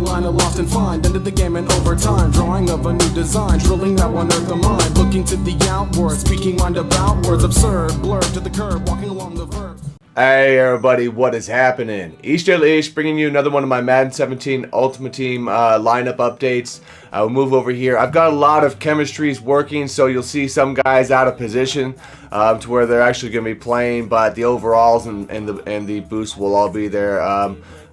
line of lost and find. Ended the game in overtime, drawing of a new design, drilling that one earth of mine. Looking to the outward, speaking mind about words absurd, blurred to the curb, walking along the verb. Hey everybody, what is happening? East bringing you another one of my Madden 17 Ultimate Team lineup updates. I'll move over here. I've got a lot of chemistries working, so you'll see some guys out of position to where they're actually going to be playing, but the overalls and the boosts will all be there.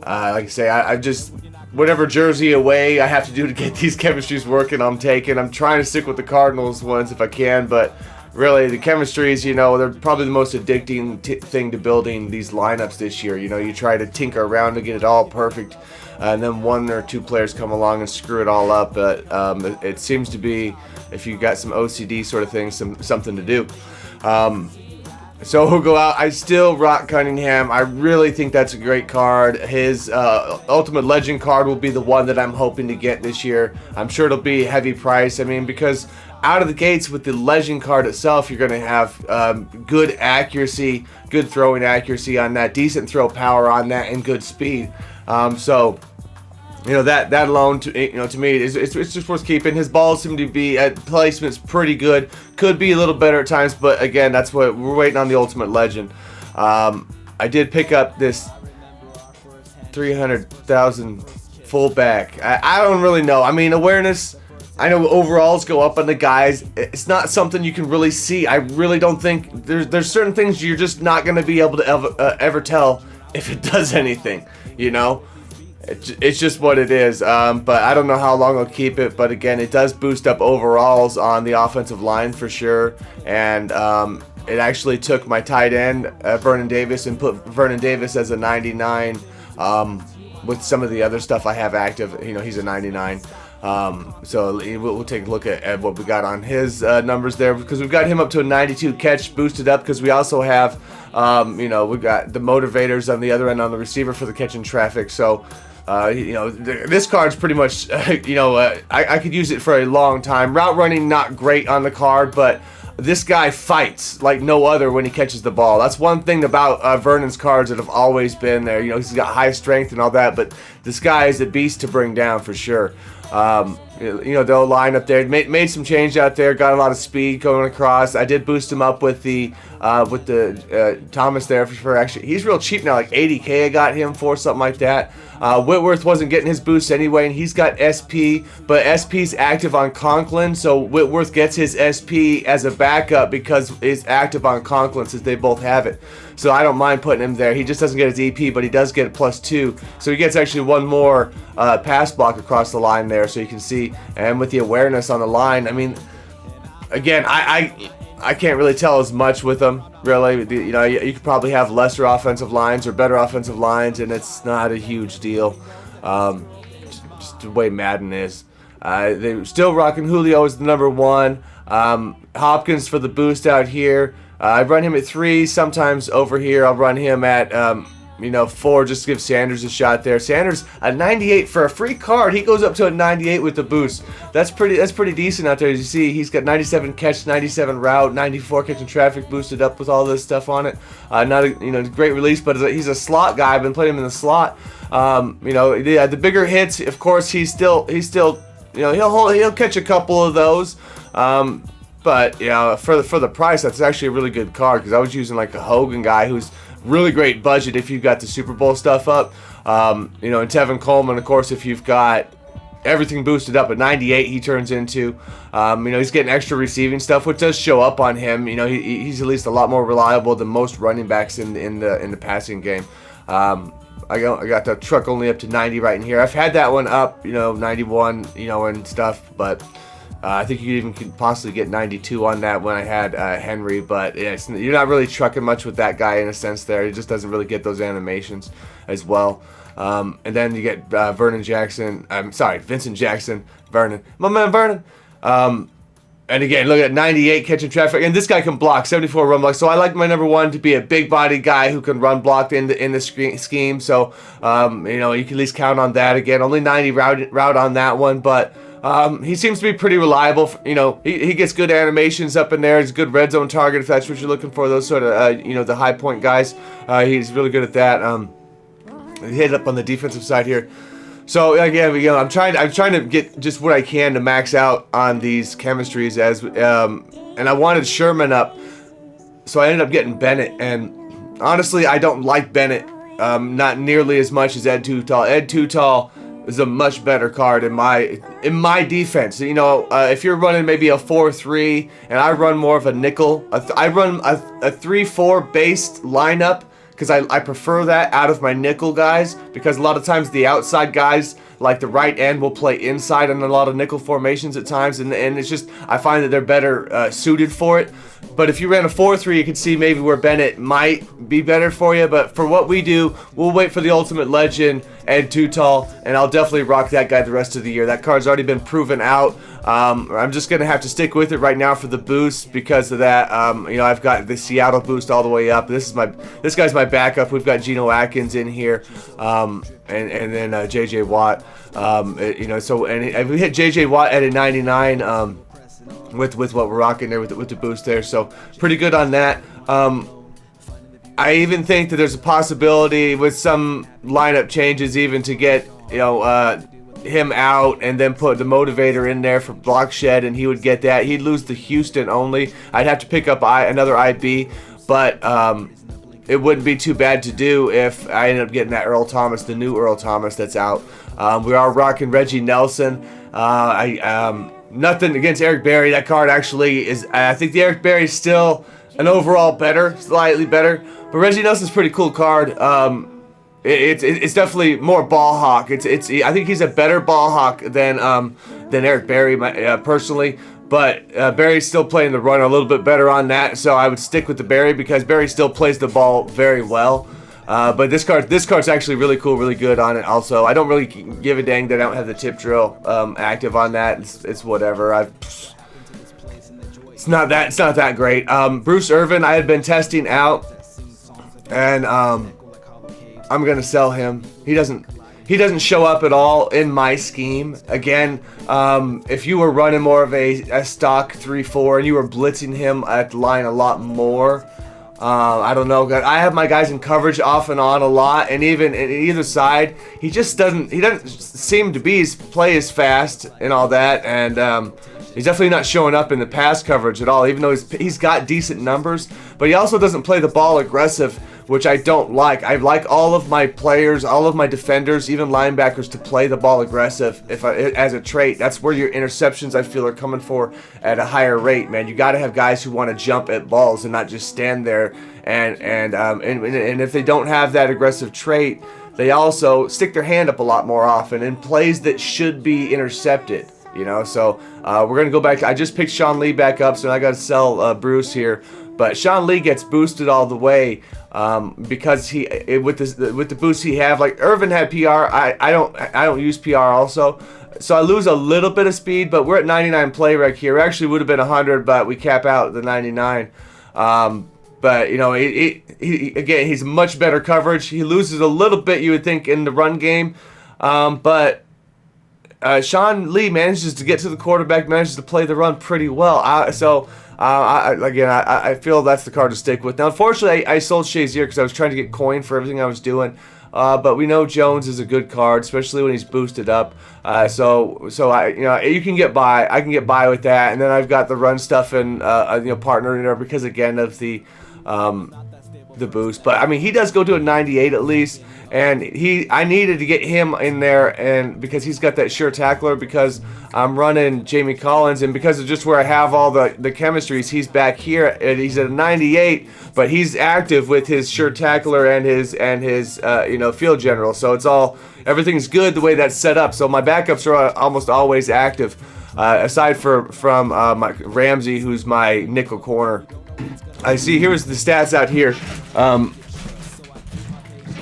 Like I say, I just whatever jersey away I have to do to get these chemistries working, I'm taking. I'm trying to stick with the Cardinals ones if I can, but really, the chemistries, you know, they're probably the most addicting thing to building these lineups this year. You know, you try to tinker around to get it all perfect, and then one or two players come along and screw it all up. But it seems to be, if you got some OCD sort of thing, something to do. So we'll go out. I still rock Cunningham. I really think that's a great card. His Ultimate Legend card will be the one that I'm hoping to get this year. I'm sure it'll be a heavy price. I mean, because out of the gates with the Legend card itself, you're going to have good accuracy, good throwing accuracy on that, decent throw power on that, and good speed. So, you know, that alone, to me, it's just worth keeping. His balls seem to be at placements pretty good. Could be a little better at times, but again, that's what we're waiting on, the Ultimate Legend. I did pick up this 300,000 fullback. I don't really know. I mean, awareness, I know overalls go up on the guys. It's not something you can really see. I really don't think there's certain things you're just not going to be able to ever tell if it does anything, you know. It's just what it is, but I don't know how long I'll keep it. But again, it does boost up overalls on the offensive line for sure, and it actually took my tight end Vernon Davis and put Vernon Davis as a 99 with some of the other stuff I have active. You know, he's a 99. So we'll take a look at what we got on his numbers there, because we've got him up to a 92 catch, boosted up, because we also have you know, we've got the motivators on the other end on the receiver for the catching traffic. So you know, this card's pretty much you know, I could use it for a long time. Route running, not great on the card, but this guy fights like no other when he catches the ball. That's one thing about Vernon's cards that have always been there. You know, he's got high strength and all that, but this guy is a beast to bring down for sure. You know, they'll line up there. Made some change out there. Got a lot of speed going across. I did boost him up with the Thomas there for actually. He's real cheap now, like 80K. I got him for something like that. Whitworth wasn't getting his boost anyway, and he's got SP, but SP's active on Conklin, so Whitworth gets his SP as a backup because it's active on Conklin, since they both have it. So I don't mind putting him there. He just doesn't get his EP, but he does get +2. So he gets actually one more pass block across the line there, so you can see. And with the awareness on the line, I mean, again, I can't really tell as much with them, really. You know, you could probably have lesser offensive lines or better offensive lines, and it's not a huge deal. Just the way Madden is. They're still rocking Julio as the #1. Hopkins for the boost out here. I run him at 3. Sometimes over here I'll run him at you know, 4, just to give Sanders a shot there. Sanders a 98 for a free card. He goes up to a 98 with the boost. That's pretty decent out there. As you see, he's got 97 catch, 97 route, 94 catching traffic, boosted up with all this stuff on it. Not a, you know, great release, but he's a slot guy. I've been playing him in the slot. You know, yeah, the bigger hits, of course, he's still you know, he'll catch a couple of those. But yeah, for the price, that's actually a really good card, because I was using like a Hogan guy who's really great budget if you've got the Super Bowl stuff up. You know, and Tevin Coleman, of course, if you've got everything boosted up at 98, he turns into. You know, he's getting extra receiving stuff, which does show up on him. You know, he's at least a lot more reliable than most running backs in the passing game. I got the truck only up to 90 right in here. I've had that one up, you know, 91, you know, and stuff, but I think you could possibly get 92 on that when I had Henry, but yeah, you're not really trucking much with that guy in a sense there. He just doesn't really get those animations as well. And then you get Vincent Jackson, Vernon. My man Vernon. And again, look at 98 catching traffic, and this guy can block, 74 run block. So I like my #1 to be a big body guy who can run block in the scheme. So you know, you can at least count on that. Again, only 90 route on that one, but he seems to be pretty reliable. You know, he gets good animations up in there. He's a good red zone target if that's what you're looking for. Those sort of you know, the high point guys. He's really good at that. He hit up on the defensive side here. So again, I'm trying to get just what I can to max out on these chemistries and I wanted Sherman up, so I ended up getting Bennett. And honestly, I don't like Bennett not nearly as much as Ed Too Tall. Ed Too Tall is a much better card in my defense. If you're running maybe a 4-3 and I run more of a nickel, I run a 3-4 based lineup because I prefer that out of my nickel guys, because a lot of times the outside guys like the right end will play inside in a lot of nickel formations at times, and it's just, I find that they're better suited for it. But if you ran a 4-3, you could see maybe where Bennett might be better for you. But for what we do, we'll wait for the ultimate legend, Ed Too Tall, and I'll definitely rock that guy the rest of the year. That card's already been proven out. I'm just going to have to stick with it right now for the boost because of that. I've got the Seattle boost all the way up. This guy's my backup. We've got Geno Atkins in here, and then JJ Watt. And we hit JJ Watt at a 99 with what we're rocking there with the boost there. So pretty good on that. I even think that there's a possibility with some lineup changes even to get him out and then put the motivator in there for block shed, and he would get that. He'd lose the Houston only. I'd have to pick up another IB, but it wouldn't be too bad to do if I ended up getting that Earl Thomas, the new Earl Thomas that's out. We are rocking Reggie Nelson. Nothing against Eric Berry. That card actually is, I think the Eric Berry is still an overall better, slightly better, but Reggie Nelson's a pretty cool card. It's definitely more ball hawk. I think he's a better ball hawk than Eric Berry personally. But Barry's still playing the run a little bit better on that, so I would stick with the Barry because Barry still plays the ball very well. But this card's actually really cool, really good on it. Also, I don't really give a dang that I don't have the tip drill active on that. It's whatever. It's not that great. Bruce Irvin, I had been testing out, and I'm gonna sell him. He doesn't show up at all in my scheme. Again, if you were running more of a stock 3-4 and you were blitzing him at the line a lot more, I don't know. I have my guys in coverage off and on a lot, and even in either side, he doesn't seem to play as fast and all that, and he's definitely not showing up in the pass coverage at all, even though he's got decent numbers, but he also doesn't play the ball aggressive, which I don't like. I like all of my players, all of my defenders, even linebackers to play the ball aggressive as a trait. That's where your interceptions, I feel, are coming for at a higher rate, man. You got to have guys who want to jump at balls and not just stand there. And if they don't have that aggressive trait, they also stick their hand up a lot more often in plays that should be intercepted. So we're gonna go back. I just picked Sean Lee back up, so I got to sell Bruce here. But Sean Lee gets boosted all the way because with the boost he have. Like Irvin had PR. I don't use PR also, so I lose a little bit of speed. But we're at 99 play rec here. It actually would have been 100, but we cap out the 99. But again, he's much better coverage. He loses a little bit, you would think, in the run game, but Sean Lee manages to get to the quarterback, manages to play the run pretty well. I feel that's the card to stick with. Now, unfortunately, I sold Shazier because I was trying to get coin for everything I was doing. But we know Jones is a good card, especially when he's boosted up. So you can get by. I can get by with that, and then I've got the run stuff and partner in there because again of the boost. But I mean, he does go to a 98 at least. And I needed to get him in there, and because he's got that sure tackler, because I'm running Jamie Collins, and because of just where I have all the chemistries, he's back here, and he's at a 98, but he's active with his sure tackler and his field general. So everything's good the way that's set up. So my backups are almost always active, aside from my Ramsey, who's my nickel corner. I see here's the stats out here.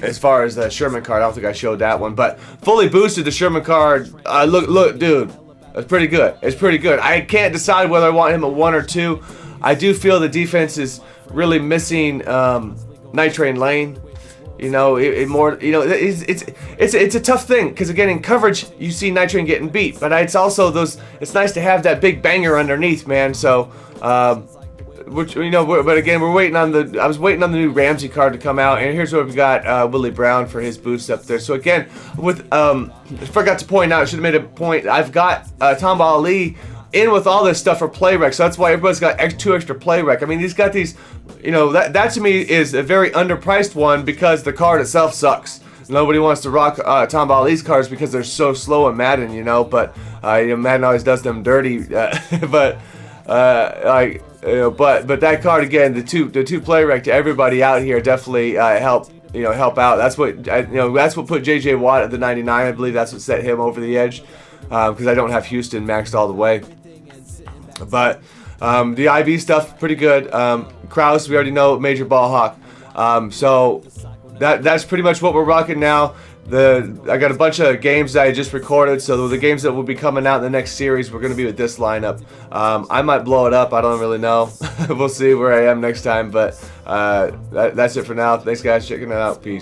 As far as the Sherman card, I don't think I showed that one, but fully boosted the Sherman card. Look, dude, it's pretty good. It's pretty good. I can't decide whether I want him at 1 or 2. I do feel the defense is really missing Night Train Lane. It's a tough thing because again in coverage you see Night Train getting beat, but it's also it's nice to have that big banger underneath, man. So. which but again, we're waiting on the. I was waiting on the new Ramsey card to come out, and here's what we've got: Willie Brown for his boost up there. So again, with I forgot to point out. I should have made a point. I've got Tampa Ali in with all this stuff for play rec, so that's why everybody's got two extra play rec. I mean, he's got these. That to me is a very underpriced one because the card itself sucks. Nobody wants to rock Tom Ali's cards because they're so slow in Madden, but Madden always does them dirty. But that card again, the two play rec to everybody out here definitely help out. That's what that's what put JJ Watt at the 99. I believe that's what set him over the edge because I don't have Houston maxed all the way. But the IB stuff pretty good. Kraus, we already know, major ball hawk. So. That's pretty much what we're rocking now. I got a bunch of games that I just recorded, so the games that will be coming out in the next series, we're going to be with this lineup. I might blow it up. I don't really know. We'll see where I am next time, but that's it for now. Thanks, guys. Checking it out. Peace.